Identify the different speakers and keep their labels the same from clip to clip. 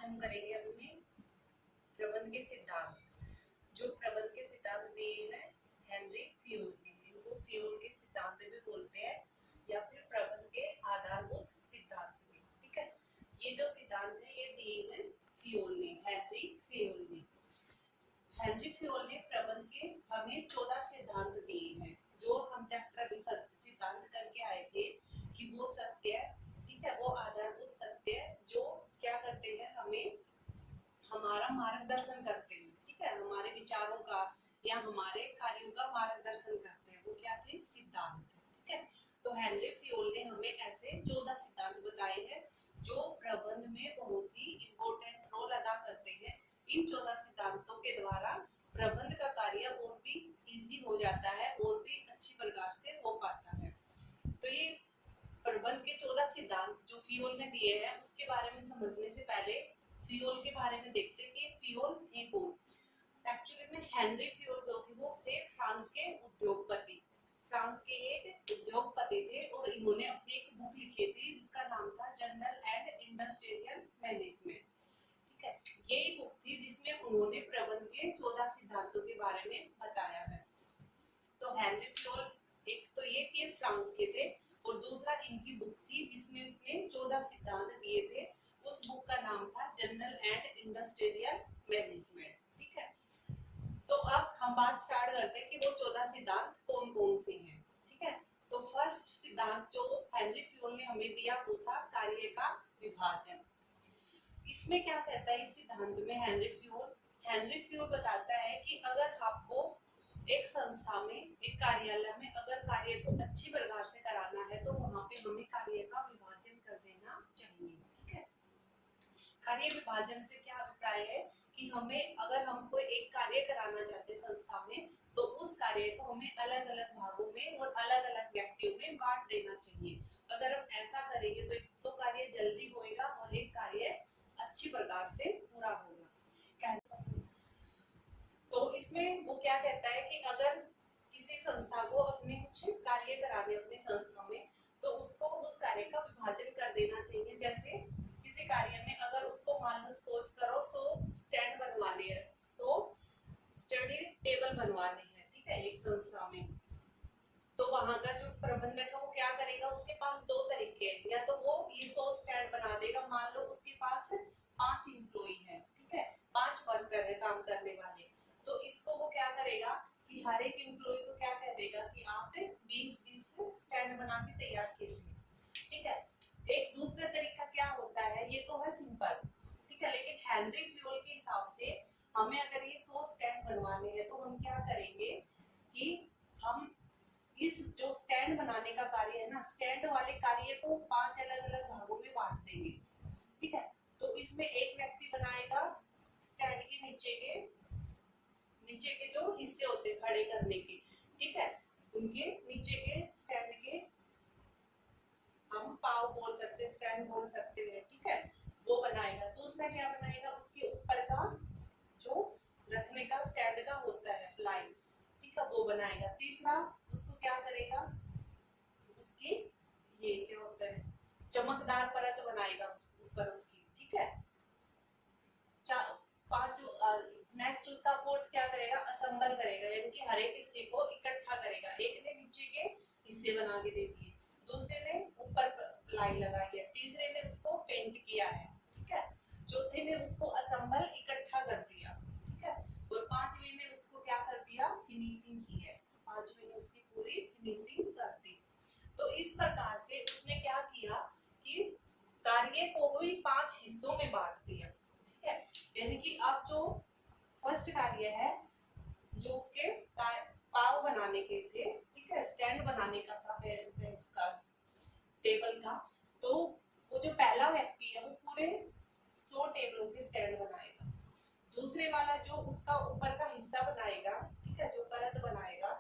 Speaker 1: आज हम करेंगे अपने प्रबंध के सिद्धांत। जो प्रबंध के सिद्धांत दिए हैं हेनरी फ्यूल ने, इनको फ्यूल के सिद्धांत भी बोलते हैं या फिर प्रबंध के आधारभूत सिद्धांत भी। ठीक है, ये जो सिद्धांत है ये दिए हैं फ्यूल ने, हेनरी फ्यूल ने। हेनरी फ्यूल ने प्रबंध के हमें 14 सिद्धांत दिए हैं, जो हम चैप्टर अभी सिद्धांत करके आए थे कि वो सत्य है। ठीक है, वो आधारभूत सत्य है जो क्या करते हैं, हमें हमारा मार्गदर्शन करते हैं। ठीक है, हमारे विचारों का या हमारे कार्यों का मार्गदर्शन करते हैं, वो क्या थे, सिद्धांत। ठीक है, तो हेनरी फ्यूल ने हमें ऐसे 14 सिद्धांत बताए हैं जो प्रबंध में बहुत ही इम्पोर्टेंट रोल अदा करते हैं। इन 14 सिद्धांतों के द्वारा प्रबंध का कार्य और भी इजी हो जाता है और भी अच्छी प्रकार से हो पाता है। तो ये प्रबंध के 14 सिद्धांत जो फ्यूल ने दिए हैं उसके बारे में समझने से पहले फ्यूल के बारे में देखते हैं कि फ्यूल थे कौन। एक्चुअली में हेनरी फ्यूल जो थे वो थे फ्रांस के उद्योगपति। फ्रांस के एक उद्योगपति थे और इन्होंने अपनी एक बुक लिखी थी जिसका नाम था जनरल एंड इंडस्ट्रियल मैनेजमेंट। ठीक है, यही बुक थी जिसमें उन्होंने प्रबंध के 14 सिद्धांतों के बारे में बताया है। तो हेनरी फ्यूल एक तो ये फ्रांस के थे और दूसरा इनकी बुक थी जिसमें उसने 14 सिद्धांत दिए थे। उस बुक का नाम था जनरल एंड इंडस्ट्रियल मैनेजमेंट। ठीक है, तो अब हम बात स्टार्ट करते हैं कि वो 14 सिद्धांत कौन कौन से हैं। ठीक है, तो फर्स्ट सिद्धांत जो हेनरी फ्यूल ने हमें दिया वो था कार्य का विभाजन। इसमें क्या कहता है इस सिद्धांत में हेनरी फ्यूल बताता है कि अगर आपको एक संस्था में, एक कार्यालय में अगर कार्य को अच्छी प्रकार से कराना है तो वहां पे हमें कार्य का विभाजन कर देना चाहिए। ठीक है, कार्य विभाजन से क्या अभिप्राय है कि हमें अगर हम कोई एक कार्य कराना चाहते हैं संस्था में तो उस कार्य को हमें अलग अलग भागों में और अलग अलग व्यक्तियों में बांट देना चाहिए। अगर हम ऐसा करेंगे तो एक तो कार्य जल्दी होएगा और एक कार्य अच्छी प्रकार से पूरा होगा। तो इसमें वो क्या कहता है कि अगर किसी संस्था को अपने कुछ कार्य कराने अपनी संस्था में तो उसको उस कार्य का विभाजन कर देना चाहिए। जैसे किसी कार्य में अगर उसको मान लो सपोज करो 100 स्टैंड बनवाने हैं, 100 स्टडी टेबल बनवाने हैं। ठीक है, एक संस्था में तो वहां का जो प्रबंधक है वो क्या करेगा, उसके पास दो तरीके हैं, या तो वो ये 100 स्टैंड बना देगा, मान लो उसके पास 5 एम्प्लॉई है। ठीक है, 5 वर्कर है काम करने वाले, तो इसको वो क्या करेगा कि हर एक एम्प्लॉय को क्या कह देगा कि आप 20-20 स्टैंड बना के तैयार कीजिए। ठीक है, एक दूसरा तरीका क्या होता है, ये तो है सिंपल। ठीक है, लेकिन हेनरी फ्यूल के हिसाब से हमें अगर ये 100 स्टैंड बनवाने हैं तो हम क्या करेंगे कि हम इस जो स्टैंड बनाने का कार्य है ना, स्टैंड वाले कार्य को 5 अलग अलग भागों में बांट देंगे। ठीक है, तो इसमें एक व्यक्ति बनाएगा स्टैंड के नीचे के जो हिस्से होते हैं खड़े करने के। ठीक है, उनके नीचे के स्टैंड के हम पाव बोल सकते हैं, स्टैंड बोल सकते हैं। ठीक है, वो बनाएगा। दूसरा क्या बनाएगा, उसके ऊपर का जो रखने का स्टैंड का होता है लाइन, ठीक है, वो बनाएगा। तीसरा उसको क्या करेगा, उसकी ये क्या होता है चमकदार परत बनाएगा ऊपर उसकी। ठीक है, पांच नेक्स्ट उसका फोर्थ क्या करेगा, असेंबल करेगा, यानी कि हर एक हिस्से को इकट्ठा करेगा। एक ने नीचे के हिस्से बना के दे दिए, दूसरे ने ऊपर लाइन लगाई है, तीसरे ने उसको पेंट किया है। ठीक है, चौथे ने उसको असेंबल इकट्ठा कर दिया। ठीक है, और पांचवे ने उसको क्या कर दिया, फिनिशिंग की है। पांचवे ने उसकी पूरी फिनिशिंग कर दी। तो इस प्रकार से उसने क्या किया कि कार्य को भी 5 हिस्सों में बांट दिया। ठीक है, यानी कि अब जो फर्स्ट कार्य है जो उसके पाव बनाने के थे, ठीक है, स्टैंड बनाने का था उसका टेबल का, तो वो जो पहला व्यक्ति है वो पूरे 100 टेबलों के स्टैंड बनाएगा। दूसरे वाला जो उसका ऊपर का हिस्सा बनाएगा, ठीक है, जो परत बनाएगा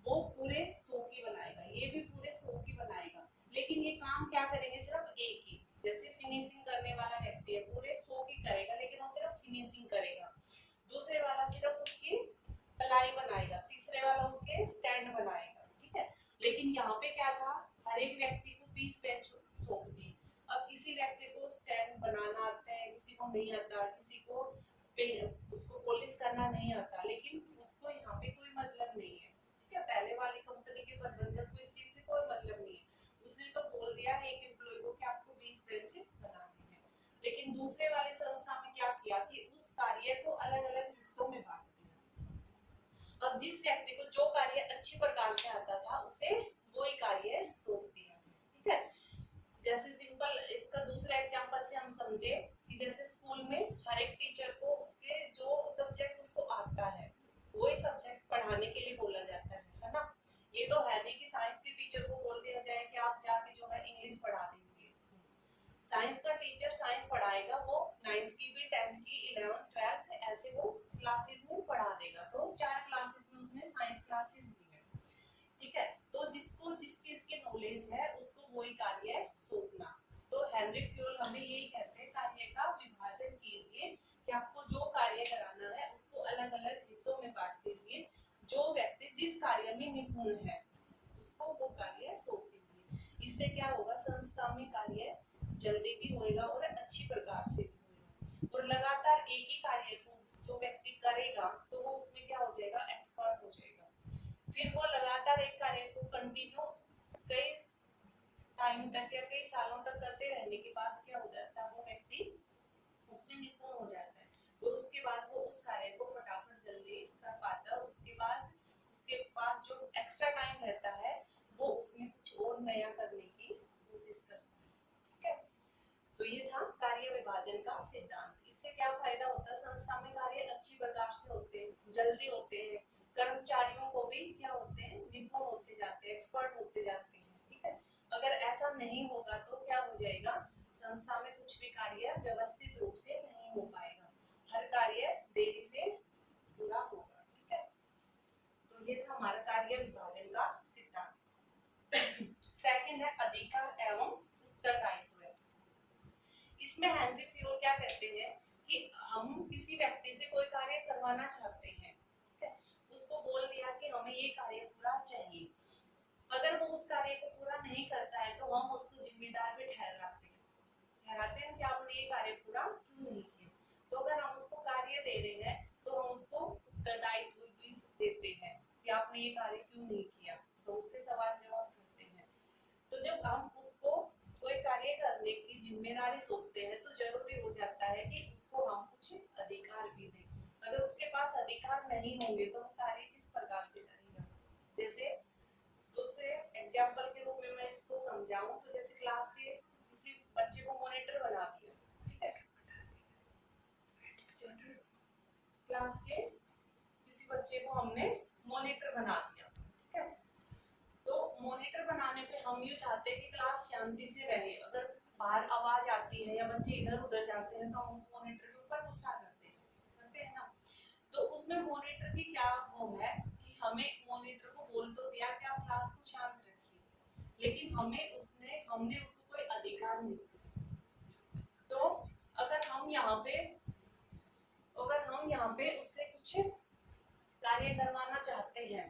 Speaker 1: वो पूरे 100 की बनाएगा, ये भी पूरे 100 की बनाएगा। लेकिन ये काम क्या करेंगे, सिर्फ एक ही। जैसे फिनिशिंग करने वाला व्यक्ति है पूरे 100 की करेगा लेकिन वो सिर्फ फिनिशिंग करेगा। दूसरे वाला सिर्फ उसकी पलाई बनाएगा, तीसरे वाला उसके स्टैंड बनाएगा। ठीक है, लेकिन यहाँ पे क्या था, हर एक व्यक्ति को 20 बेंच सौंप दी। अब किसी व्यक्ति को स्टैंड बनाना आता है, किसी को काम नहीं आता, किसी को उसको पॉलिश करना नहीं आता, लेकिन उसको यहाँ पे कोई मतलब नहीं है। ठीक है, पहले वाली कंपनी के प्रबंधक को इस चीज से कोई मतलब नहीं है, उसने तो बोल दिया है एक एम्प्लॉय को कि आपको 20 बेंच बनानी है। लेकिन दूसरे वाली संस्था में क्या किया कि उस कार्य को अलग अलग हिस्सों में बांट दिया। अब जिस व्यक्ति को जो कार्य अच्छी प्रकार से आता था उसे वो ही कार्य सौंप दिया। ठीक है, जैसे सिंपल इसका दूसरा एग्जांपल से हम समझे कि जैसे स्कूल में हर एक टीचर को उसके जो सब्जेक्ट उसको आता है वही सब्जेक्ट पढ़ाने के लिए बोला जाता है ना। ये तो है नहीं कि साइंस के टीचर को बोल दिया जाए कि आप जाके जो है इंग्लिश पढ़ा दीजिए। साइंस का टीचर साइंस पढ़ाएगा, वो 9th की भी 10th की 11th 12th ऐसे वो क्लासेस में पढ़ा देगा। तो 4 क्लासेस में उसने साइंस क्लासेस ली है। ठीक है, तो जिसको जिस चीज की नॉलेज है उसको वही कार्य सौंपना। तो हेनरी फ्यूल हमें यही कहते हैं, कार्य का विभाजन कीजिए कि आपको जो कार्य कराना है उसको अलग अलग हिस्सों में बांट दीजिए। जो व्यक्ति जिस कार्य में निपुण है उसको वो कार्य सौंप दीजिए। इससे क्या होगा, संस्था में कार्य जल्दी भी होएगा और अच्छी प्रकार से भी होएगा। और लगातार एक ही कार्य को जो व्यक्ति करेगा तो वो उसमें क्या हो जाएगा, एक्सपर्ट हो जाएगा। फिर वो लगातार एक कार्य को कंटिन्यू कई टाइम तक या कई सालों तक करते रहने के बाद क्या हो जाता है, वो व्यक्ति उसमें निपुण हो जाता है और उसके बाद वो उस कार्य को फटाफट जल्दी कर पाता है। उसके बाद उसके पास जो एक्स्ट्रा टाइम रहता है वो उसमें कुछ और नया करने की कोशिश करता है। ठीक है, तो ये था कार्य विभाजन का सिद्धांत। इससे क्या फायदा होता है, संस्था में कार्य अच्छी प्रकार से होते हैं, जल्दी होते हैं, कर्मचारियों को भी क्या होते हैं, निपुण होते जाते हैं, एक्सपर्ट होते जाते हैं। ठीक है, अगर ऐसा नहीं होगा तो क्या हो जाएगा, संस्था में कुछ भी कार्य व्यवस्थित रूप से नहीं हो पाएगा, हर कार्य देरी से पूरा होगा। ठीक है, तो ये था हमारा कार्य विभाजन का सिद्धांत। सेकंड है अधिकार एवं उत्तरदायित्व। इसमें हेनरी फ्यूल क्या कहते हैं कि हम किसी व्यक्ति से कोई कार्य करवाना चाहते हैं, ठीक है, उसको बोल दिया कि हमें ये कार्य पूरा चाहिए। अगर वो उस कार्य को पूरा नहीं करता है तो हम उसको जिम्मेदार भी ठहराते हैं कि आपने ये कार्य पूरा क्यों नहीं किया। तो अगर हम उसको कार्य दे रहे हैं तो हम उसको उत्तरदायित्व भी देते हैं कि आपने ये कार्य क्यों नहीं किया, तो उससे सवाल जवाब करते हैं। तो जब हम उसको कोई कार्य करने की जिम्मेदारी सौंपते हैं तो जरूरी हो जाता है कि उसको हम कुछ अधिकार भी दें। अगर उसके पास अधिकार नहीं होंगे तो वो कार्य किस प्रकार से करेगा। जैसे दूसरे एग्जांपल के रूप में मैं इसको समझाऊं तो जैसे क्लास के किसी बच्चे को मॉनिटर बना दिया, ठीक है, जैसे क्लास के किसी बच्चे को हमने मॉनिटर बना दिया, ठीक है, तो मॉनिटर बनाने पे हम ये चाहते हैं कि क्लास शांति से रहे। अगर बाहर आवाज आती है या बच्चे इधर उधर जाते हैं तो हम उस मॉनिटर के ऊपर गुस्सा करते हैं ना। तो उसमें मॉनिटर की क्या वो है कि हमें मॉनिटर को बोल तो दिया कि आप क्लास को शांत रखिए, लेकिन हमने उसको कोई अधिकार नहीं दिया। तो अगर हम यहाँ पे उससे कुछ कार्य करवाना चाहते हैं,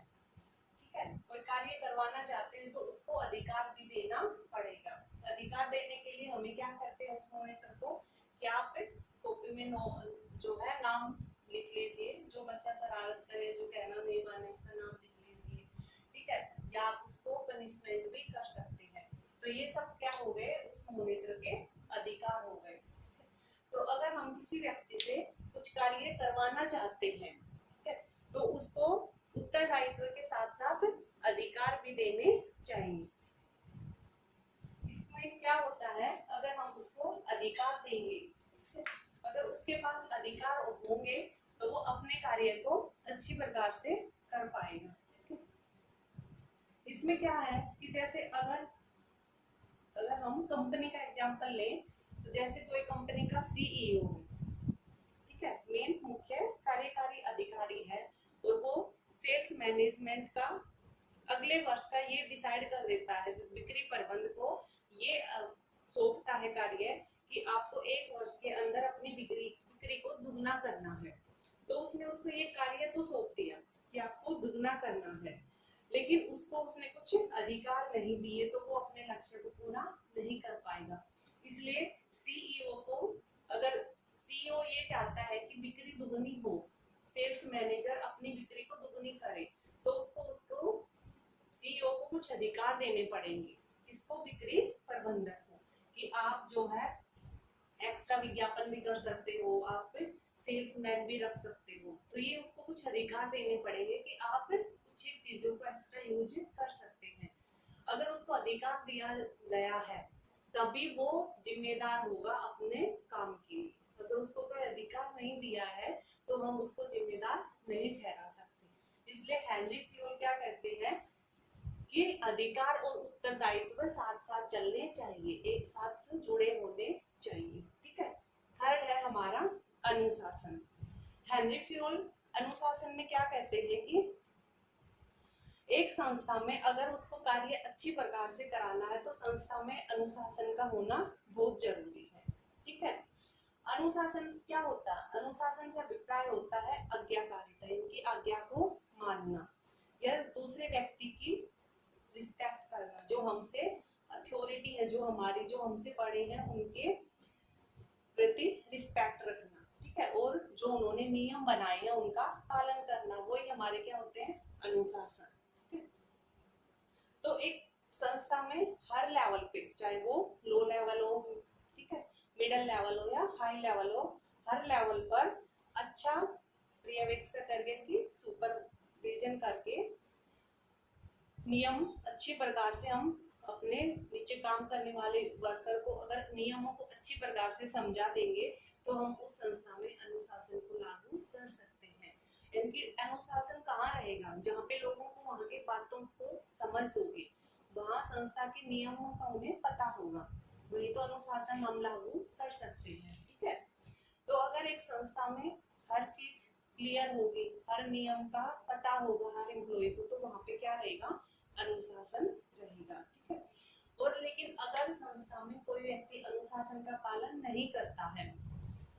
Speaker 1: ठीक है, कोई कार्य करवाना चाहते हैं तो उसको अधिकार भी देना पड़ेगा। अधिकार देने के लिए हमें क्या करते हैं उस मॉनिटर को कि आप कॉपी में जो है नाम लिख लीजिए, जो बच्चा शरारत करे, जो कहना नहीं माने उसका नाम लिख लीजिए, ठीक है, या आप उसको पनिशमेंट भी कर सकते हैं। तो ये सब क्या हो गए, उस मॉनिटर के अधिकार हो गए। तो अगर हम किसी व्यक्ति से कुछ कार्य करवाना चाहते हैं, ठीक है, तो उसको उत्तरदायित्व के साथ साथ अधिकार भी देने चाहिए। इसमें क्या होता है, अगर हम उसको अधिकार देंगे, अगर उसके पास अधिकार होंगे तो वो अपने कार्य को अच्छी प्रकार से कर पाएगा। ठीक है, इसमें क्या है कि जैसे अगर हम कंपनी का एग्जांपल लें तो जैसे कोई कंपनी का सीईओ, ठीक है, मेन मुख्य कार्यकारी अधिकारी है और वो सेल्स मैनेजमेंट का अगले वर्ष का ये डिसाइड कर देता है, बिक्री प्रबंध को ये सौंपता है कार्य कि आपको एक वर्ष के अंदर अपनी बिक्री को दुगना करना है। तो उसने उसको ये कार्य तो सौंप दिया कि आपको दुगना करना है, लेकिन उसको उसने कुछ अधिकार नहीं दिए तो वो अपने लक्ष्य को पूरा नहीं कर पाएगा। इसलिए सीईओ को अगर दुगनी हो, सेल्स मैनेजर अपनी बिक्री को दुगनी करे, तो उसको सीईओ को कुछ अधिकार देने पड़ेंगे, किसको, बिक्री प्रबंधक को, कि आप जो है एक्स्ट्रा विज्ञापन भी कर सकते हो, आप सेल्समैन भी रख सकते हो, तो ये उसको कुछ अधिकार देने पड़ेंगे कि आप कुछ चीजों को एक्स्ट्रा यूज कर सकते हैं। अगर उसको अधिकार दिया गया है तभी वो जिम्मेदार होगा अपने काम के लिए, अगर उसको कोई अधिकार नहीं दिया है तो हम उसको जिम्मेदार नहीं ठहरा सकते। इसलिए हेनरी फ्यूल क्या कहते हैं कि अधिकार और उत्तरदायित्व साथ साथ चलने चाहिए, एक साथ से जुड़े होने चाहिए। ठीक है। थर्ड है हमारा अनुशासन। हेनरी फ्यूल अनुशासन में क्या कहते हैं कि एक संस्था में अगर उसको कार्य अच्छी प्रकार से कराना है तो संस्था में अनुशासन का होना बहुत जरूरी है। ठीक है। अनुशासन क्या होता है? अनुशासन से अभिप्राय होता है आज्ञाकारिता, इनकी आज्ञा को मानना, यह दूसरे व्यक्ति की रिस्पेक्ट करना, जो हमसे अथॉरिटी है, जो हमारी, जो हमसे बड़े हैं उनके प्रति रिस्पेक्ट रखना। ठीक है। और जो उन्होंने नियम बनाए हैं उनका पालन करना, वही हमारे क्या होते हैं, अनुशासन। तो एक संस्था में हर लेवल पे, चाहे वो लो लेवल हो, ठीक है, मिडिल लेवल हो या हाई लेवल हो, हर लेवल पर अच्छा पर्यवेक्षण करके, की सुपरविजन करके, नियम अच्छी प्रकार से हम अपने नीचे काम करने वाले वर्कर को अगर नियमों को अच्छी प्रकार से समझा देंगे तो हम उस संस्था में अनुशासन को लागू कर सकते हैं। इनकी अनुशासन कहाँ रहेगा? जहाँ पे लोगों को वहाँ के बातों को समझ होगी, वहाँ संस्था के नियमों का उन्हें पता होगा, वही तो अनुशासन हम लागू कर सकते हैं। ठीक है। तो अगर एक संस्था में हर चीज क्लियर होगी, हर नियम का पता होगा हर एम्प्लॉय को, तो वहाँ पे क्या रहेगा, अनुशासन रहेगा। ठीक है। और लेकिन अगर संस्था में कोई व्यक्ति अनुशासन का पालन नहीं करता है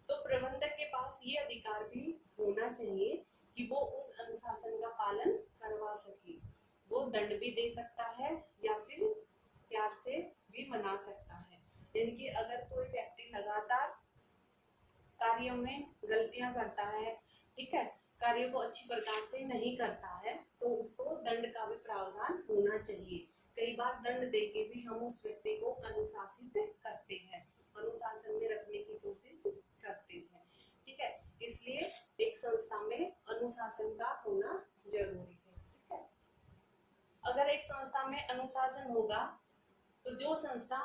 Speaker 1: तो प्रबंधक के पास ये अधिकार भी होना चाहिए कि वो उस अनुशासन का पालन करवा सके, वो दंड भी दे सकता है या फिर प्यार से भी मना सकता है। यानी कि अगर कोई व्यक्ति लगातार कार्यों में गलतियां करता है, ठीक है, कार्यों को अच्छी प्रकार से नहीं करता है, तो उसको दंड का भी प्रावधान होना चाहिए। कई बार दंड देके भी हम उस व्यक्ति को अनुशासित करते हैं, अनुशासन में रखने की कोशिश करते हैं। ठीक है। इसलिए एक संस्था में अनुशासन का होना जरूरी है। ठीक है। अगर एक संस्था में अनुशासन होगा तो जो संस्था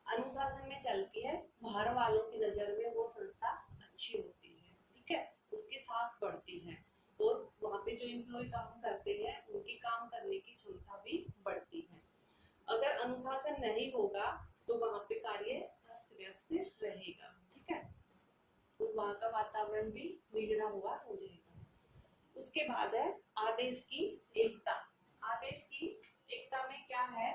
Speaker 1: अनुशासन में चलती है बाहर वालों की नजर में वो संस्था अच्छी होती है। ठीक है। उसकी साख बढ़ती है और वहाँ पे जो एम्प्लॉय काम करते हैं उनकी काम करने की क्षमता भी बढ़ती है। अगर अनुशासन नहीं होगा तो वहाँ पे कार्य अस्त व्यस्त रहेगा। ठीक है। और वहाँ का वातावरण भी बिगड़ा हुआ हो जाएगा। उसके बाद है आदेश की एकता। आदेश की एकता में क्या है,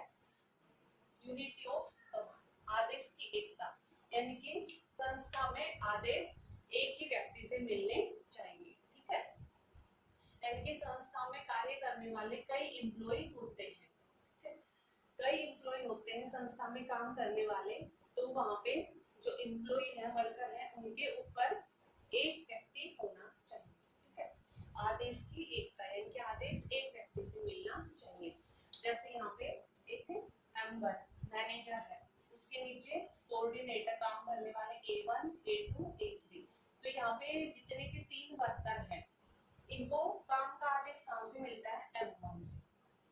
Speaker 1: यूनिटी ऑफ कमांड, आदेश की एकता, यानी कि संस्था में आदेश एक ही व्यक्ति से मिलने चाहिए। ठीक है। यानी कि संस्था में कार्य करने वाले कई एम्प्लॉय होते हैं, कई एम्प्लॉय होते हैं संस्था में काम करने वाले, तो वहाँ पे जो एम्प्लॉय है, वर्कर है, उनके ऊपर एक व्यक्ति होना चाहिए। ठीक है। आदेश की एकता, यानी कि आदेश एक व्यक्ति से मिलना चाहिए। जैसे यहाँ पे एक एम्बर मैनेजर है, उसके नीचे कोऑर्डिनेटर काम करने वाले A1, A2, A3, तो यहाँ पे जितने के 3 वर्कर हैं इनको काम का आदेश कहाँ से मिलता है, M1 से,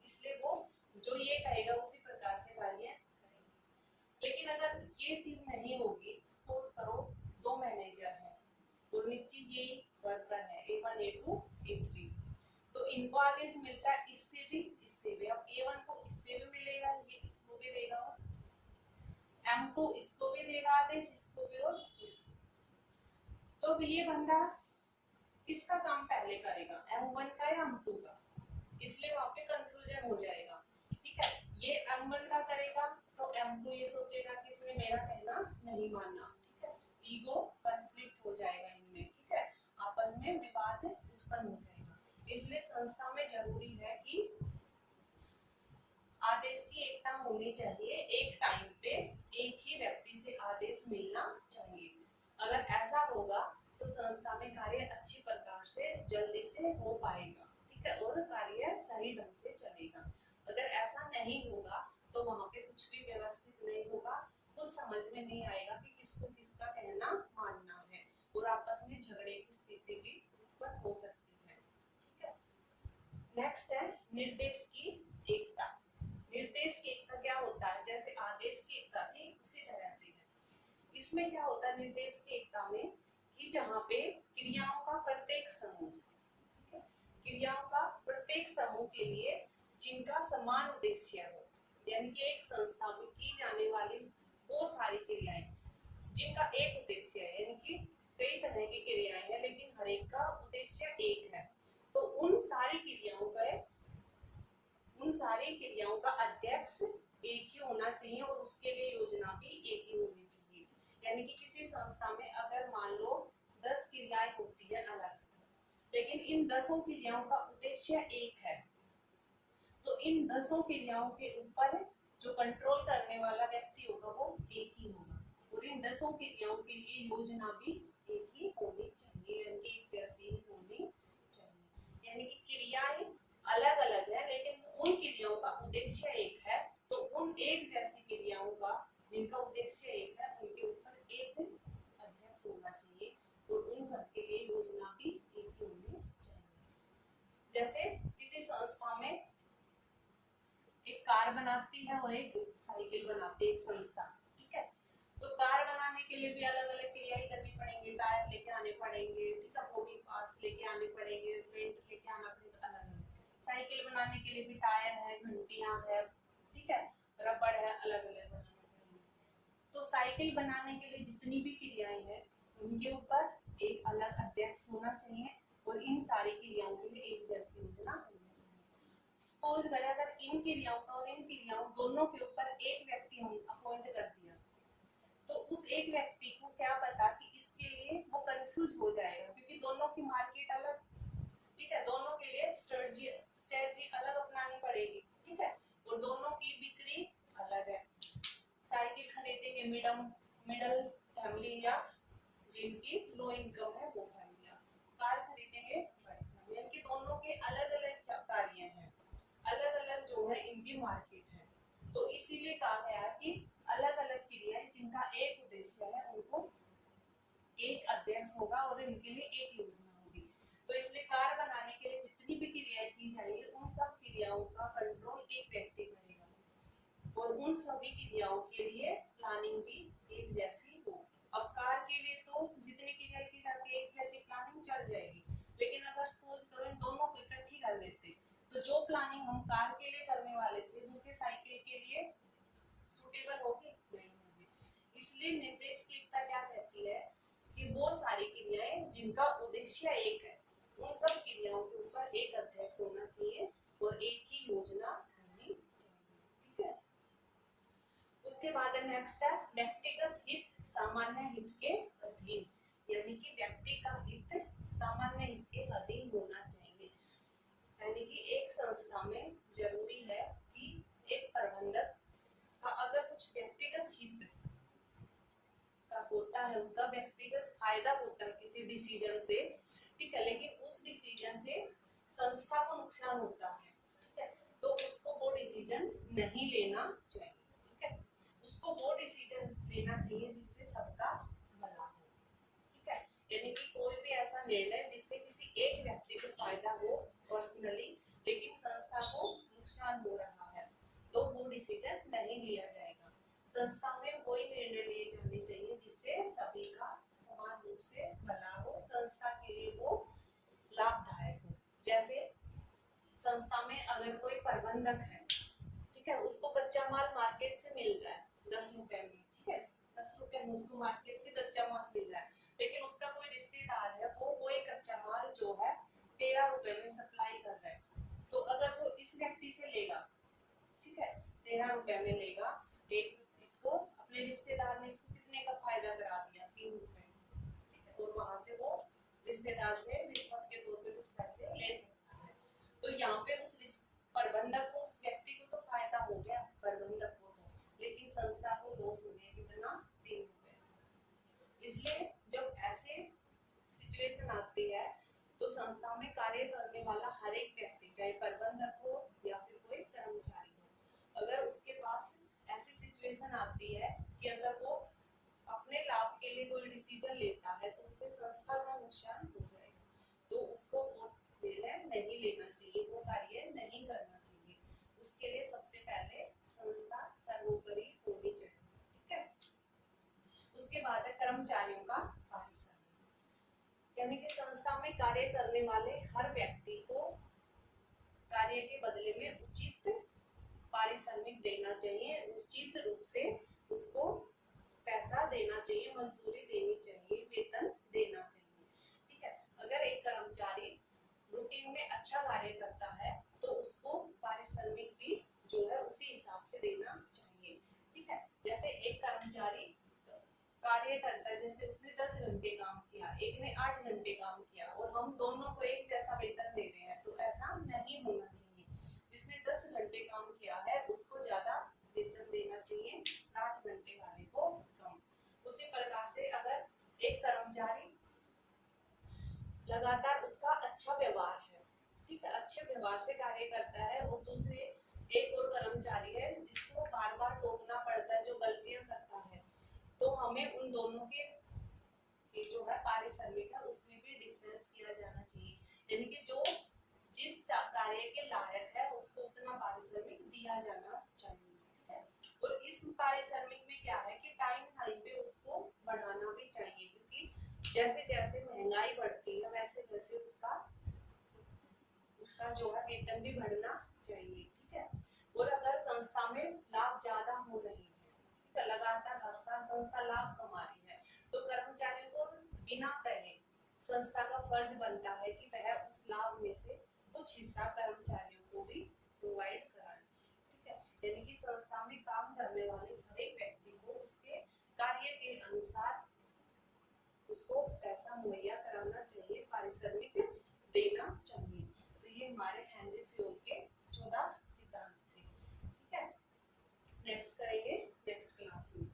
Speaker 1: इसलिए वो जो ये कहेगा उसी प्रकार से कार्य करेंगे। लेकिन अगर ये चीज नहीं होगी, सपोज करो 2 मैनेजर हैं और नीचे ये वर्कर है A1, A2, A3, तो इनको आदेश मिलता है इससे भी इससे भी। अब A1 को इससे भी मिलेगा, ये इसको भी देगा, और M2 इसको भी देगा आदेश, इसको भी और इसको। तो ये बंदा किसका काम पहले करेगा, M1 का या M2 का? इसलिए वहां पे कंफ्यूजन हो जाएगा। ठीक है। ये M1 का करेगा तो M2 ये सोचेगा कि इसने मेरा कहना नहीं माना। ठीक है। ईगो कॉन्फ्लिक्ट हो जाएगा इनमें। ठीक है। आपस में विवाद उत्पन्न हो जाएगा। इसलिए संस्था में जरूरी है कि आदेश की एकता होनी चाहिए, एक टाइम पे एक ही व्यक्ति से आदेश मिलना चाहिए। अगर ऐसा होगा तो संस्था में कार्य अच्छी से हो पाएगा, ठीक है, और कार्य सही ढंग से चलेगा। अगर ऐसा नहीं होगा तो वहां पे कुछ भी व्यवस्थित नहीं होगा, कुछ समझ में नहीं आएगा कि किसको किसका कहना मानना है, और आपस में झगड़े की स्थिति भी उत्पन्न हो सकती है, ठीक है। नेक्स्ट है निर्देश की एकता। निर्देश की एकता क्या होता है? जैसे आदेश की एकता थी उसी तरह से है। इसमें क्या होता है निर्देश की एकता में कि जहाँ पे क्रियाओं का प्रत्येक समूह, ठीक है, क्रियाओं का प्रत्येक समूह के लिए जिनका समान उद्देश्य हो, यानी कि एक संस्था में की जाने वाली वो सारी क्रियाएं जिनका एक उद्देश्य है, यानी कि कई तरह की क्रियाएं हैं लेकिन हर एक का उद्देश्य एक है, तो उन सारी क्रियाओं का अध्यक्ष एक ही होना चाहिए और उसके लिए योजना भी एक ही होनी चाहिए। यानी कि किसी संस्था में अगर मान लो 10 क्रियाएं होती है अलग, लेकिन इन 10 क्रियाओं का उद्देश्य एक है, तो इन 10 क्रियाओं के ऊपर जो कंट्रोल करने वाला व्यक्ति होगा वो एक ही होगा, और इन 10 क्रियाओं के लिए योजना भी एक ही होनी चाहिए, यानी एक जैसी ही होनी चाहिए। यानी कि क्रियाएं अलग अलग है लेकिन उन क्रियाओं का उद्देश्य एक है, तो उन एक जैसी क्रियाओं का जिनका उद्देश्य एक है उनके ऊपर एक अध्यक्ष होना चाहिए, और उन सबके लिए योजना भी एक ही होनी चाहिए। जैसे किसी संस्था में एक कार बनाती है और एक साइकिल बनाती है एक संस्था, ठीक है, तो कार बनाने के लिए भी अलग अलग क्रियाएं करनी पड़ेंगी, टायर लेके आने पड़ेंगे, ठीक है, बॉडी पार्ट्स लेके आने पड़ेंगे, पेंट लेके आना पड़ेगा अलग अलग। साइकिल बनाने के लिए भी टायर है, घंटियां है, ठीक है, रबड़ है, अलग अलग बनाने पड़ेंगे। तो साइकिल बनाने के लिए जितनी भी क्रियाएं हैं उनके ऊपर एक अलग अध्यक्ष होना चाहिए, और इन सारी क्रियाओं के लिए एक जैसी योजना होनी चाहिए। सपोज करें अगर इन क्रियाओं का और इन क्रियाओं दोनों के ऊपर एक व्यक्ति हम अपॉइंट कर दिया, तो उस एक व्यक्ति को क्या पता कि इसके लिए वो कंफ्यूज हो जाएगा, क्योंकि दोनों की मार्केट अलग, ठीक है, दोनों के लिए स्ट्रेटजी अलग अपनानी पड़ेगी, ठीक है, और दोनों की बिक्री अलग है। साइकिल खरीदेंगे मिडल फैमिली या जिनकी लो इनकम है वो फैमिलियां, कार खरीदेंगे बड़ी फैमिली, यानी कि दोनों के अलग अलग कार्य हैं, अलग अलग जो है इनकी मार्केट है। तो इसीलिए कहा गया कि अलग अलग क्रियाएं जिनका एक उद्देश्य है उनको एक अध्यक्ष होगा और इनके लिए एक योजना होगी। तो इसलिए कार बनाने के लिए जितनी भी क्रियाएं की जाएंगी उन सब क्रियाओं का कंट्रोल एक व्यक्ति करेगा, और उन सभी क्रियाओं के लिए प्लानिंग भी एक जैसी हो। अब कार के लिए तो जितनी क्रियाएं की जाती है एक जैसी प्लानिंग चल जाएगी, लेकिन अगर सपोज करो इन दोनों को इकट्ठी कर देते तो जो प्लानिंग हम कार के लिए करने वाले थे वो साइकिल के लिए सूटेबल होगी नहीं होगी। इसलिए निर्देश की एकता क्या कहती है कि वो सारी क्रियाएं जिनका उद्देश्य एक है उन सब क्रियाओं के ऊपर एक अध्यक्ष होना चाहिए और एक ही योजना होनी चाहिए, ठीक है। उसके बाद नेक्स्ट है व्यक्तिगत हित सामान्य हित के अधीन, यानी कि व्यक्ति का हित सामान्य हित के अधीन होना चाहिए। यानी कि एक संस्था में जरूरी है कि एक प्रबंधक का अगर कुछ व्यक्तिगत हित का होता है, उसका व्यक्तिगत फायदा होता है किसी डिसीजन से, ठीक है, लेकिन उस डिसीजन से संस्था को नुकसान होता है, ठीक है, तो उसको वो डिसीजन नहीं लेना चाहिए, ठीक है, उसको वो डिसीजन लेना चाहिए जिससे सबका भला हो, ठीक है। यानी कि कोई भी ऐसा निर्णय जिससे किसी एक व्यक्ति को फायदा हो पर्सनली लेकिन संस्था को नुकसान हो रहा है तो वो डिसीजन नहीं लिया जाएगा। संस्था में वही निर्णय लिए जाने चाहिए जिससे सभी का समान रूप से भला हो, संस्था के लिए वो लाभदायक हो। जैसे संस्था में अगर कोई प्रबंधक है, ठीक है, उसको कच्चा माल मार्केट से मिल रहा है 10 रुपए में, ठीक है, 10 रुपए में उसको मार्केट से कच्चा माल मिल रहा है, लेकिन उसका कोई रिश्तेदार है वो वही कच्चा माल जो है 13 रुपए में सप्लाई कर रहा है, तो अगर वो इस व्यक्ति से लेगा, ठीक है, 13 रुपए में लेगा, एक इसको अपने रिश्तेदार ने इसको कितने का फायदा करा दिया 3 रुपए, ठीक है, और वहां से वो रिश्तेदार से रिश्वत के तौर पे कुछ पैसे ले सकता है। तो यहाँ पे उस प्रबंधक को उस व्यक्ति को तो फायदा हो गया प्रबंधक को तो, लेकिन संस्था को लॉस हो गया कितना 3 रुपए। इसलिए जब ऐसे सिचुएशन आती है तो संस्था में कार्य कार्य करने वाला हर एक व्यक्ति, चाहे प्रबंधक हो या फिर कोई कर्मचारी हो, अगर उसके पास ऐसी सिचुएशन आती है कि अगर वो अपने लाभ के लिए कोई डिसीजन लेता है तो उससे संस्था का नुकसान हो जाएगा, तो उसको वो निर्णय नहीं लेना चाहिए, वो कार्य नहीं करना चाहिए। उसके लिए सबसे पहले संस्था सर्वोपरि होनी चाहिए। ठीक है। उसके बाद है कर्मचारियों का पारिश्रमिक, यानी कि संस्था में कार्य करने वाले हर व्यक्ति को कार्य के बदले में उचित पारिश्रमिक देना चाहिए, उचित रूप से उसको पैसा देना चाहिए, मजदूरी देनी चाहिए, वेतन देना चाहिए। ठीक है। अगर एक कर्मचारी रूटीन में अच्छा कार्य करता है तो उसको पारिश्रमिक भी जो है उसी हिसाब से देना चाहिए। ठीक है। जैसे एक कर्मचारी कार्य करता है, जैसे उसने 10 घंटे काम किया, एक ने 8 घंटे काम किया और हम दोनों को एक जैसा वेतन दे रहे हैं, तो ऐसा नहीं होना चाहिए। जिसने 10 घंटे काम किया है उसको ज्यादा वेतन देना चाहिए, 8 घंटे वाले को कम। उसी प्रकार से अगर एक कर्मचारी लगातार उसका अच्छा व्यवहार है, ठीक है, अच्छे व्यवहार से कार्य करता है, और दूसरे एक और कर्मचारी है जिसको बार बार टोकना पड़ता है, जो गलतियां करता है, तो हमें उन दोनों के जो है पारिश्रमिक है उसमें भी डिफरेंस किया जाना चाहिए, यानी कि जो जिस कार्य के लायक है उसको उतना पारिश्रमिक दिया जाना चाहिए। ठीक है। और इस पारिश्रमिक में क्या है कि टाइम टाइम पे उसको बढ़ाना भी चाहिए, क्योंकि जैसे जैसे महंगाई बढ़ती है वैसे वैसे उसका उसका जो है वेतन भी बढ़ना चाहिए। ठीक है। और अगर संस्था में लाभ ज्यादा हो रही है, ठीक है, लगातार हर साल संस्था लाभ कमा रही है, तो कर्मचारियों को बिना कहे संस्था का फर्ज बनता है कि वह उस लाभ में से कुछ हिस्सा कर्मचारियों को भी प्रोवाइड कराए। ठीक है। यानी कि संस्था में काम करने वाले हर एक व्यक्ति को उसके कार्य के अनुसार उसको पैसा मुहैया कराना चाहिए, पारिश्रमिक देना चाहिए। तो ये हमारे हेनरी फ्योल के 14 सिद्धांत थे। ठीक है। नेक्स्ट करेंगे नेक्स्ट क्लास में।